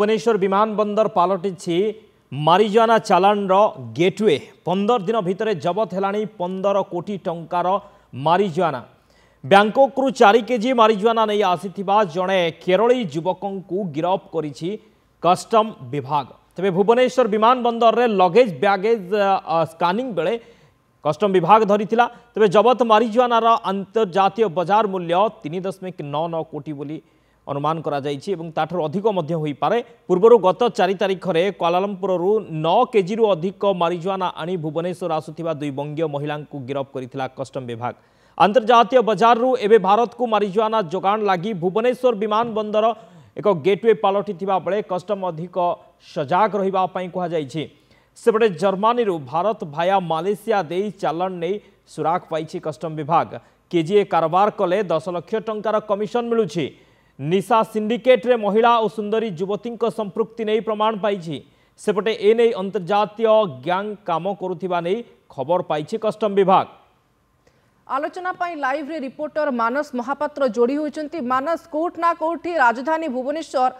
भुवनेश्वर विमान बंदर पलटि मारिजुआना चालान गेटवे 15 दिन भितर जबत है 15 कोटी टंकार मारिजुआना। बैंकॉक रु 4 केजी मारिजुआना नहीं आसीथिबा जड़े केरली युवक को गिरफ करिछि कस्टम विभाग। तेबे भुवनेश्वर विमान बंदर रे लगेज बैगेज स्कानिंग बेले कस्टम विभाग धरिथिला। तेबे जबत मारिजुआनार अंतर्जातीय बाजार मूल्य 3.99 कोटी बोली अनुमान करा जाइछि एवं ताठर अधिक मध्य होई पारे। पूर्वरु गत 4 तारिख रे कुआलालंपुर रु 9 केजी रु अधिक मारिजुआना आनी भुवनेश्वर आसुथिबा 2 बंगीय महिला को गिरफ करिथिला कस्टम विभाग। अंतर्जातीय बाजार रु एबे भारत को मारिजुआना जोगाण लागी भुवनेश्वर विमान बंदर एक गेटवे पलटिथिबा बेले कस्टम अधिक सजाग रहिबा पई कहा जाइछि। सेपटे जर्मनी रु भारत भाया मालेशिया दे चालान नै सुराग पाइछि कस्टम विभाग। केजीए कारोबार कले 10 लाख टंकार कमिशन मिलुछि। निशा सिंडिकेट रे महिला और सुंदरी युवती संपृक्ति नहीं प्रमाण पाई। सेपटे एने अंतर्जातीय गैंग काम करुथिबा नै खबर पाई कस्टम विभाग। आलोचना पाई लाइव रे रिपोर्टर मानस महापात्र जोड़ी होइचंती। मानस कोट ना कोठी राजधानी भुवनेश्वर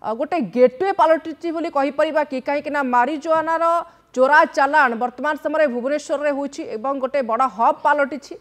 गोटे गेटवे पलटि बोली कहि परिबा कि काहे कि ना मारिजुआनार चोरा चालान वर्तमान समय भुवनेश्वर रे होइछि एवं गोटे बड़ा हब पलटिछि।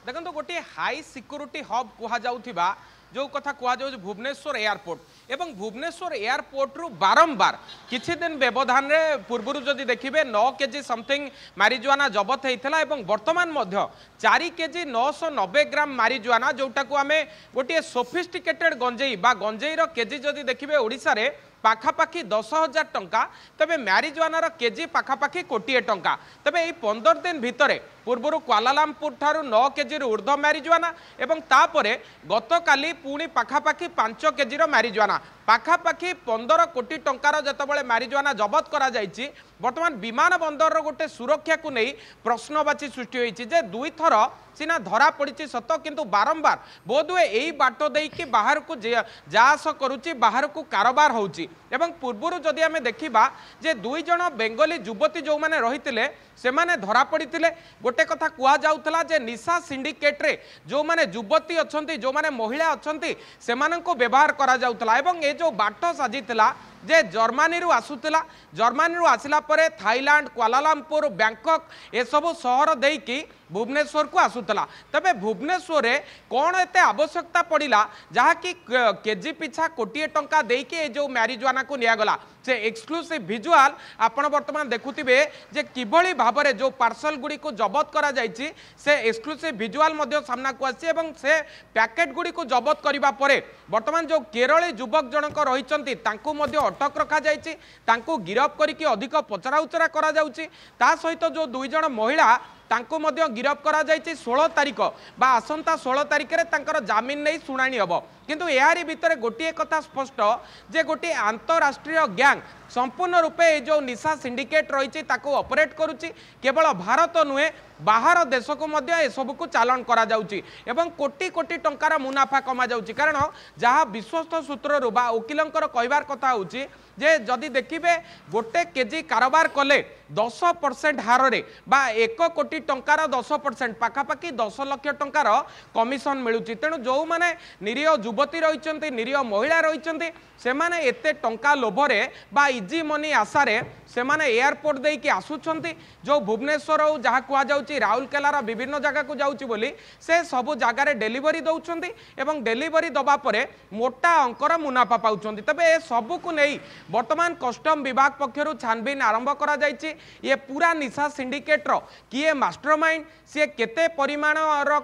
देखो गोटे हाई सिक्योरिटी हब कह जाउथिबा जो कथा कह जाउ भुवनेश्वर एयरपोर्ट एवं भुवनेश्वर एयरपोर्ट रु बारंबार किछि दिन व्यवधान रे पूर्वरु जदि देखिबे 9 केजी समथिंग मारिजुआना जबत हेइथला एवं वर्तमान मध्य 4 केजी 990 ग्राम मारिजुआना जोटा को आमे गोटे सोफिस्टिकेटेड गंजेई बा गंजेई रो केजी जदि देखिबे ओडिसा रे पाखापाखि 10,000 टंका तबे मारिजुआनार केजी पाखापाखि कोटिए टंका। तबे यही 15 दिन भितरे पूर्वर कुआलालंपुर ठारू 9 केजी ऊर्ध मारिजुआना एवं तापरे गतकाली पुणी पाखापाखि 5 केजी मारिजुआना पाखापाखि 15 कोटी टंकार जतबले मारिजुआना जबत करा जायछि। वर्तमान विमान बंदर गोटे सुरक्षा को नहीं प्रश्नवाची सृष्टि होइछि जे 2 थर सीना धरा पड़ी सत किंतु बारंबार बोधवे यही बाट देकी बाहर को जास करुच्ची बाहर को कारोबार होउछि। एवं पूर्वर जदि आमे देखिबा जे 2 जण बेंगली युवती जो माने रहितिले से माने धरा पड़ितिले। गोटे कथा कुआ जाउतला जे निशा सिंडिकेट रे जो माने युवती अछंती जो माने महिला अछंती से मानको व्यवहार करा जाउतला एवं ए जो बाट साजितला जे जर्मनी रु आसुतला जर्मनी रु आसिला परे थाईलैंड कुआलालंपुर बैंकॉक ए सब शहर देकी भुवनेश्वर को आसुतला। तबे भुवनेश्वर रे कौन एते आवश्यकता पड़िला जहा कि केजी पिछा कोटिए टंका देकी ए जो मारिजुआना को निया गला से एक्सक्लूसिव विजुअल आपण वर्तमान देखुथिबे जे किभली भाबरे जो पार्सल गुडी को जबत करा जायछि से एक्सक्लूसिव विजुअल मध्य सामना को आछि एवं से पैकेट गुडी को जबत करिबा परे वर्तमान जो केरली युवक जनक रहिचंती तांको मध्य अटक रखा जायछि तांको गिरफ करिकि अधिक पचरा उचरा करा जाउछि। ता सहित जो 2 जण महिला तांको मध्य गिरफ करा जायछि 16 तारिख बा आसंता 16 तारिख रे तांकर जामिन नहीं सुनानी हबो। किंतु यारी भितर गोटे कथा स्पष्ट जे गोटे अंतरराष्ट्रीय गैंग संपूर्ण रूपे जो निशा सिंडिकेट रही ऑपरेट करुच्ची केवल भारत नुहे बाहर देश को मध्य सब को चालान करा जाउची एवं कोटी कोटी टंकार मुनाफा कमा जाउची। कारण जहाँ विश्वस्त सूत्र बा वकिलंकर कहबार कथा होउची जे जदि देखिबे गोटे केजी कारोबार कले 10% हार रे बा 1 कोटी टंकार 10% पाखापाखि 10 लाख टंकार कमिशन मिलुची। तेणु जो माने निरीह युवती रही निरीह महिला रही से माने एते टंका लोभरे बा इजी मनी आशारे से माने एयरपोर्ट देकी आसुछंती जो भुवनेश्वर हो जहाँ कह जाउची राउरकेलार विभिन्न जगह को जाउची बोली से सब जगार डेलीवरी दौरान एवं डेलीवरी दबा परे मोटा अंकर मुनाफा पाउछंती। तबे ए सब को नहीं वर्तमान कस्टम विभाग पक्षर छानबीन आरंभ करा जायछि। ये पूरा निशा सिंडिकेट रो किए मास्टरमाइंड सी केते परिमाण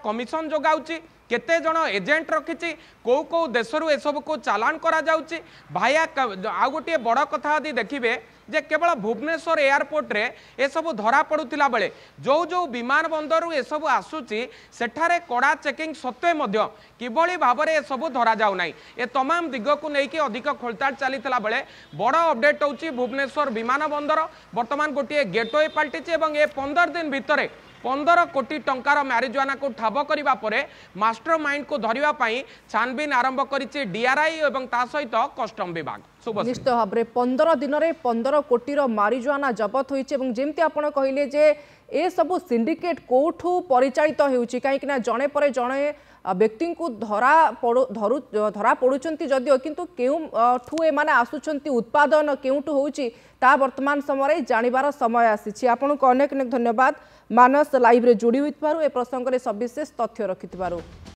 कमिशन जोगाउची केते जण एजेंट रखिछि को को देशरु ए सब को चालान करा जाउची। भाया आ गोटे बड़ कथा यदि देखिबे जे केवल भुवनेश्वर एयरपोर्ट रे ए सब धरा पड़ुतिला बेले जो जो विमान बंदर ए सब आसुची सेठारे कड़ा चेकिंग सत्वे मध्य किभली भाबरे ए सब धरा जाउ नाही। ए तमाम दिग को नेकी अधिक खोलताड़ चलीथिला बेले बड़ अपडेट होउची भुवनेश्वर विमान बंदर वर्तमान गोटे गेटवे पलटिछि एवं ए 15 दिन भितरे 15 कोटी टंकार मारिजुआना को ठाब करिबा परे मास्टर माइंड को धरिबा पई छानबीन आरंभ करिछि डीआरआई एवं ता सहित कस्टम विभाग। निश्चित भाव में 15 दिन में 15 कोटी मारिजुआना जबत होइछि एवं जेमती आपण कहिले जे ए सबु सिंडिकेट कोठू परिचालित होउची काहे कि ना जणे परे जणे व्यक्ति को धरा पड़ुचंती जदिओ किंतु केउठू ए माने आसुचंती उत्पादन केउठू होउची ता वर्तमान समय जानिबार समय आसीछि। आपनको अनेक अनेक धन्यवाद मानस लाइव रे जोड़ी होइतबारु ए प्रसंग रे सविशेष तथ्य रखितबारु।